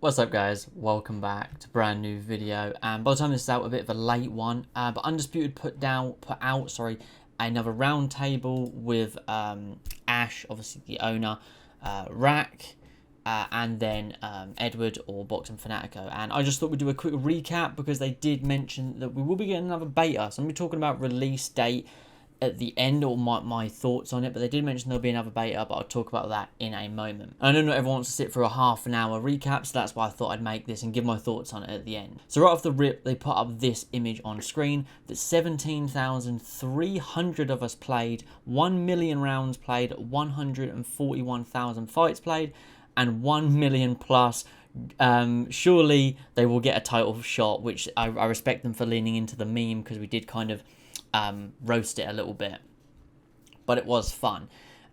What's up guys, welcome back to a brand new video, and by the time this is out, a bit of a late one, but Undisputed put out another roundtable with Ash, obviously the owner, Rack, and then Edward or Boxing Fanatico. And I just thought we'd do a quick recap because they did mention that we will be getting another beta, so I'm going to be talking about release date at the end, or my thoughts on it, but they did mention there'll be another beta, but I'll talk about that in a moment. I know not everyone wants to sit through a half an hour recap, so that's why I thought I'd make this and give my thoughts on it at the end. So right off the rip, they put up this image on screen that 17,300 of us played, 1 million rounds played, 141,000 fights played, and 1 million plus. Surely they will get a title shot, which I respect them for leaning into the meme, because we did kind of roast it a little bit, but it was fun.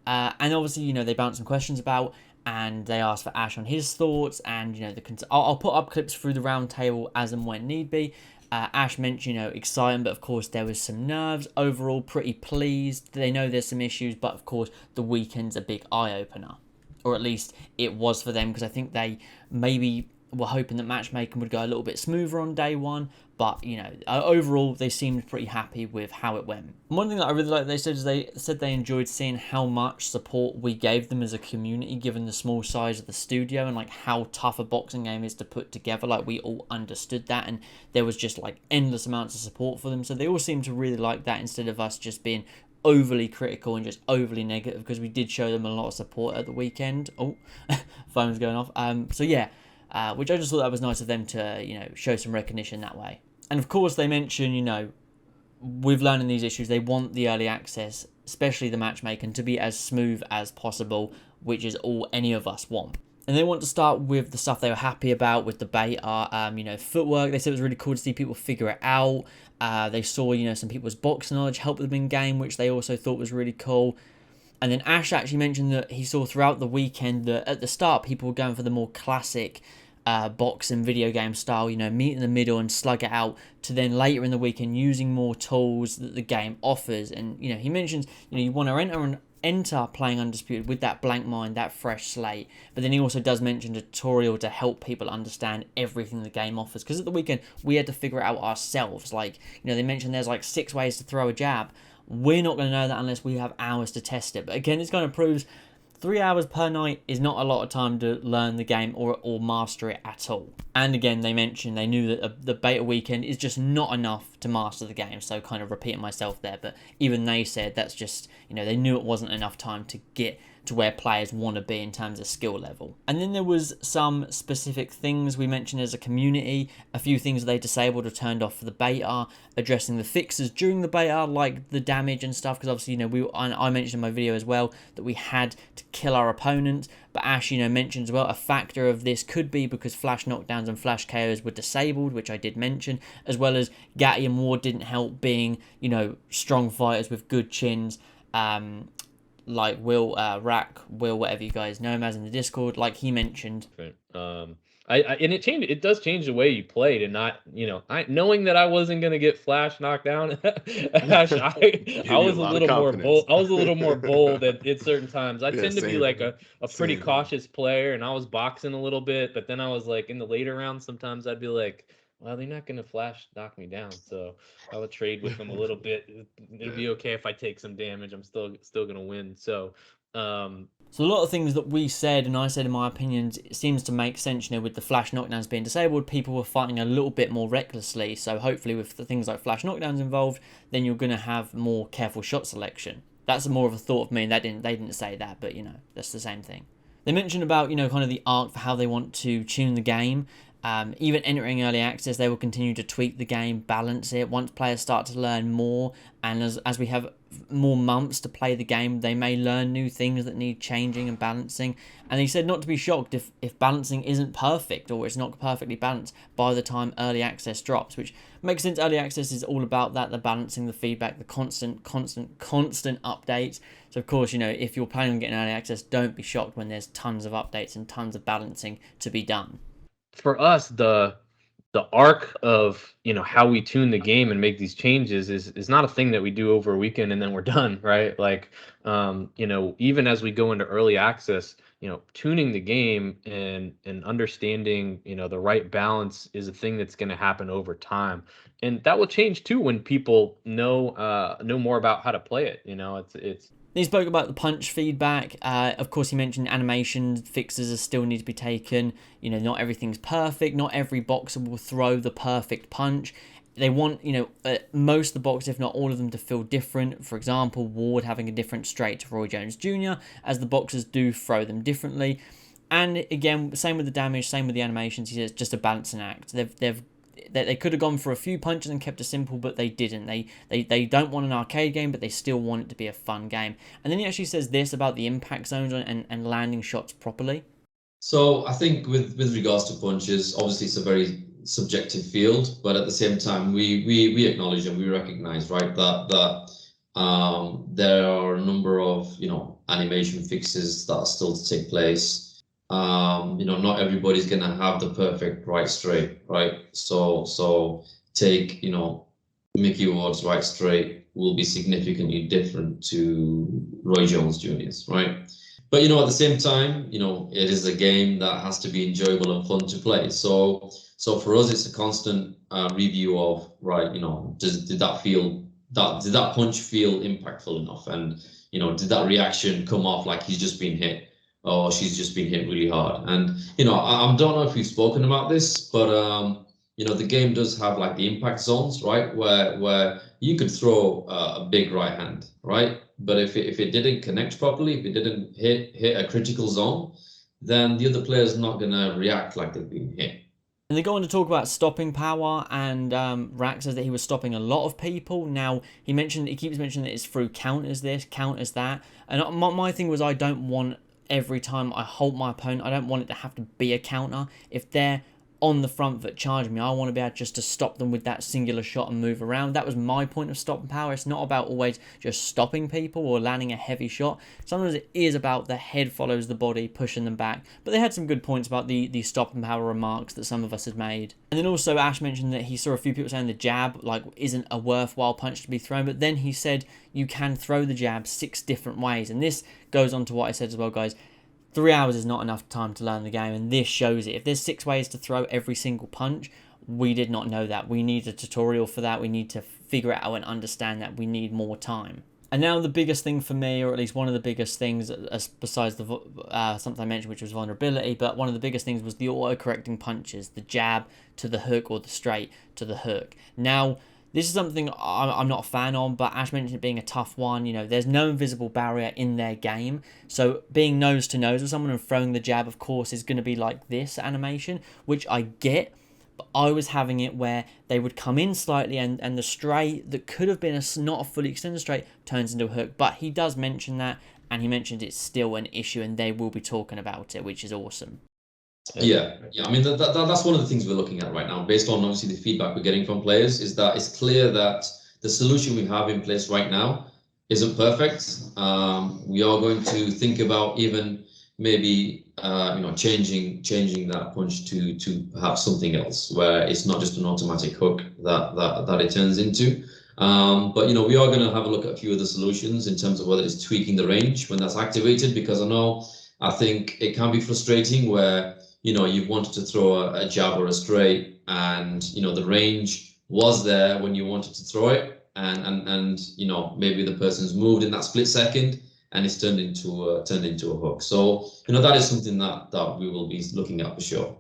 And obviously, you know, they bounced some questions about, and they asked for Ash on his thoughts, and you know, I'll put up clips through the round table as and when need be. Ash mentioned, you know, exciting, but of course there was some nerves. Overall, pretty pleased. They know there's some issues, but of course the weekend's a big eye-opener, or at least it was for them, because I think they maybe were hoping that matchmaking would go a little bit smoother on day one, but you know, overall they seemed pretty happy with how it went. One thing that I really liked they said is they enjoyed seeing how much support we gave them as a community, given the small size of the studio and like how tough a boxing game is to put together. Like, we all understood that, and there was just like endless amounts of support for them, so they all seemed to really like that, instead of us just being overly critical and just overly negative, because we did show them a lot of support at the weekend. Oh, phone's going off. So yeah, which I just thought that was nice of them to, you know, show some recognition that way. And of course they mention, you know, with learning these issues, they want the early access, especially the matchmaking, to be as smooth as possible, which is all any of us want. And they want to start with the stuff they were happy about with the beta, you know, footwork. They said it was really cool to see people figure it out. They saw, you know, some people's boxing knowledge help them in game, which they also thought was really cool. And then Ash actually mentioned that he saw throughout the weekend that at the start people were going for the more classic boxing video game style, you know, meet in the middle and slug it out, to then later in the weekend using more tools that the game offers. And you know, he mentions, you know, you want to enter playing Undisputed with that blank mind, that fresh slate, but then he also does mention a tutorial to help people understand everything the game offers, because at the weekend we had to figure it out ourselves. Like, you know, they mentioned there's like 6 ways to throw a jab. We're not going to know that unless we have hours to test it. But again, this kind of proves 3 hours per night is not a lot of time to learn the game or master it at all. And again, they mentioned they knew that the beta weekend is just not enough to master the game. So kind of repeating myself there, but even they said that's just, you know, they knew it wasn't enough time to get to where players want to be in terms of skill level. And then there was some specific things we mentioned as a community, a few things they disabled or turned off for the beta, addressing the fixes during the beta, like the damage and stuff, because obviously, you know, I mentioned in my video as well that we had to kill our opponent, but Ash, you know, mentioned as well a factor of this could be because flash knockdowns and flash KOs were disabled, which I did mention, as well as Gatti and Ward didn't help being, you know, strong fighters with good chins, like Will, Rack, Will, whatever you guys know him as in the Discord, like he mentioned. And it does change the way you played, and not, you know, knowing that I wasn't gonna get flash knocked down. Ash, I Gave you was a a lot of little more bold. confidence. I was a little more bold at certain times. I Yeah, tend to be same like here. a pretty Same here. cautious player, and I was boxing a little bit, but then I was like in the later rounds, sometimes I'd be like, well, they're not gonna flash knock me down, so I would trade with them a little bit. It'll Yeah. be okay if I take some damage. I'm still gonna win. So So a lot of things that we said and I said in my opinions, it seems to make sense. You know, with the flash knockdowns being disabled, people were fighting a little bit more recklessly. So hopefully with the things like flash knockdowns involved, then you're going to have more careful shot selection. That's more of a thought of me. They didn't say that, but you know, that's the same thing. They mentioned about, you know, kind of the arc for how they want to tune the game. Even entering early access, they will continue to tweak the game, balance it. Once players start to learn more, and as we have more months to play the game, they may learn new things that need changing and balancing. And he said not to be shocked if balancing isn't perfect, or it's not perfectly balanced by the time early access drops, which makes sense. Early access is all about that, the balancing, the feedback, the constant updates. So of course, you know, if you're planning on getting early access, don't be shocked when there's tons of updates and tons of balancing to be done. for us, the arc of, you know, how we tune the game and make these changes is not a thing that we do over a weekend and then we're done, right? Like, you know, even as we go into early access, tuning the game and understanding, the right balance is a thing that's going to happen over time. And that will change too when people know more about how to play it. It's He spoke about the punch feedback. Of course, he mentioned animation fixes still need to be taken. Not everything's perfect. Not every boxer will throw the perfect punch. They want, most of the boxers, if not all of them, to feel different. For example, Ward having a different straight to Roy Jones Jr., as the boxers do throw them differently. And again, same with the damage, same with the animations. He says just a balancing act. They could have gone for a few punches and kept it simple, but they didn't. They don't want an arcade game, but they still want it to be a fun game. And then he actually says this about the impact zones and landing shots properly. So I think with regards to punches, obviously it's a very subjective field, but at the same time we acknowledge and we recognize, right, that there are a number of animation fixes that are still to take place. Not everybody's gonna have the perfect right straight, right? So take Mickey Ward's right straight will be significantly different to Roy Jones Jr.'s, right? But at the same time, it is a game that has to be enjoyable and fun to play. So for us, it's a constant review of, right, did that punch feel impactful enough, and did that reaction come off like he's just been hit or she's just been hit really hard? And I don't know if we've spoken about this, but the game does have like the impact zones, right, where you could throw a big right hand, right? But if it didn't connect properly, if it didn't hit a critical zone, then the other player's not gonna react like they've been hit. And they go on to talk about stopping power, and Rack says that he was stopping a lot of people. Now, he keeps mentioning that it's through counters this, counters that. And my thing was, I don't want every time I hold my opponent, I don't want it to have to be a counter. If they're on the front foot charging me, I want to be able just to stop them with that singular shot and move around. That was my point of stopping power. It's not about always just stopping people or landing a heavy shot. Sometimes it is about the head follows the body, pushing them back. But they had some good points about the stopping power remarks that some of us had made. And then also Ash mentioned that he saw a few people saying the jab isn't a worthwhile punch to be thrown. But then he said you can throw the jab 6 different ways. And this goes on to what I said as well, guys. 3 hours is not enough time to learn the game, and this shows it. If there's 6 ways to throw every single punch, we did not know that. We need a tutorial for that. We need to figure it out and understand that. We need more time. And now the biggest thing for me, or at least one of the biggest things, besides the something I mentioned, which was vulnerability, but one of the biggest things was the auto-correcting punches, the jab to the hook or the straight to the hook. Now, this is something I'm not a fan of, but Ash mentioned it being a tough one. There's no invisible barrier in their game. So being nose to nose with someone and throwing the jab, of course, is going to be like this animation, which I get. But I was having it where they would come in slightly and the straight that could have been not a fully extended straight turns into a hook. But he does mention that, and he mentioned it's still an issue and they will be talking about it, which is awesome. Yeah. I mean, that's one of the things we're looking at right now, based on obviously the feedback we're getting from players, is that it's clear that the solution we have in place right now isn't perfect. We are going to think about even maybe changing that punch to perhaps something else, where it's not just an automatic hook that it turns into. But we are going to have a look at a few of the solutions in terms of whether it's tweaking the range when that's activated, because I think it can be frustrating where you've wanted to throw a jab or a straight, and the range was there when you wanted to throw it, and maybe the person's moved in that split second and it's turned into a hook. So that is something that we will be looking at for sure.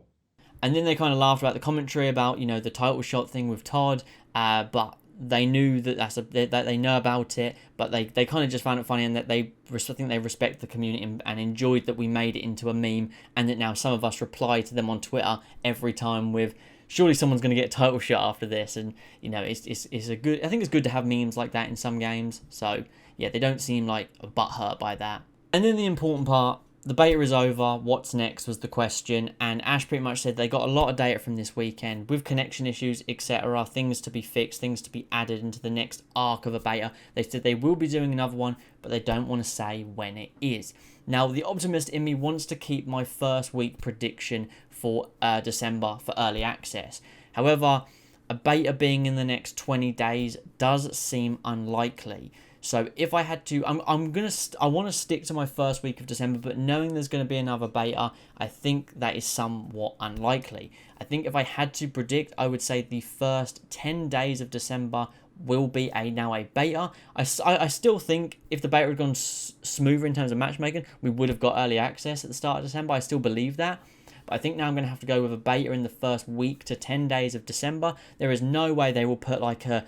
And then they kind of laughed about the commentary about the title shot thing with Todd, but they knew that that they know about it, but they kind of just found it funny, and that I think they respect the community and enjoyed that we made it into a meme, and that now some of us reply to them on Twitter every time with, surely someone's going to get a title shot after this. And it's a good, I think it's good to have memes like that in some games. So yeah, they don't seem like a butthurt by that. And then the important part, the beta is over, what's next was the question, and Ash pretty much said they got a lot of data from this weekend with connection issues, etc., things to be fixed, things to be added into the next arc of a beta. They said they will be doing another one, but they don't want to say when it is. Now, the optimist in me wants to keep my first week prediction for December for early access. However, a beta being in the next 20 days does seem unlikely. So if I had to, I want to stick to my first week of December, but knowing there's going to be another beta, I think that is somewhat unlikely. I think if I had to predict, I would say the first 10 days of December will be now a beta. I still think if the beta had gone smoother in terms of matchmaking, we would have got early access at the start of December. I still believe that. But I think now I'm going to have to go with a beta in the first week to 10 days of December. There is no way they will put like a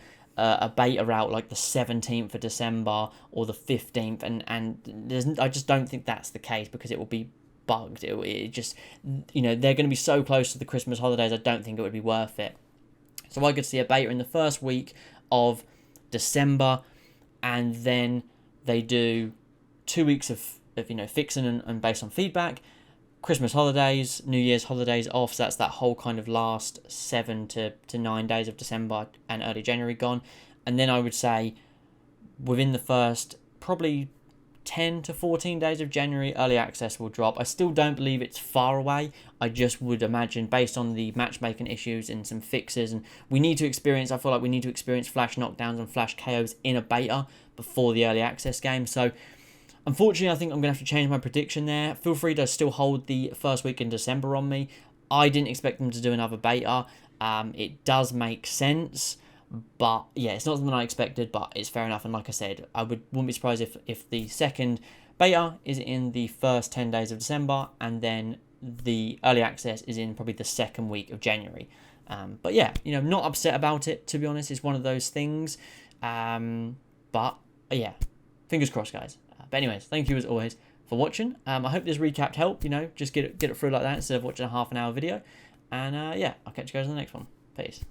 beta out like the 17th of December or the 15th, and I just don't think that's the case, because it will be bugged. It just, they're going to be so close to the Christmas holidays, I don't think it would be worth it. So I could see a beta in the first week of December, and then they do 2 weeks of fixing and based on feedback, Christmas holidays, New Year's holidays off, so that's that whole kind of last 7 to 9 days of December and early January gone. And then I would say within the first probably 10 to 14 days of January, early access will drop. I still don't believe it's far away. I just would imagine, based on the matchmaking issues and some fixes, and I feel like we need to experience flash knockdowns and flash KOs in a beta before the early access game. So unfortunately, I think I'm going to have to change my prediction there. Feel free to still hold the first week in December on me. I didn't expect them to do another beta. It does make sense, but yeah, it's not something I expected, but it's fair enough. And like I said, I wouldn't be surprised if the second beta is in the first 10 days of December, and then the early access is in probably the second week of January. But yeah, not upset about it, to be honest. It's one of those things. But yeah, fingers crossed, guys. But anyways, thank you as always for watching. I hope this recap helped, just get it through like that instead of watching a half an hour video. And yeah, I'll catch you guys in the next one. Peace.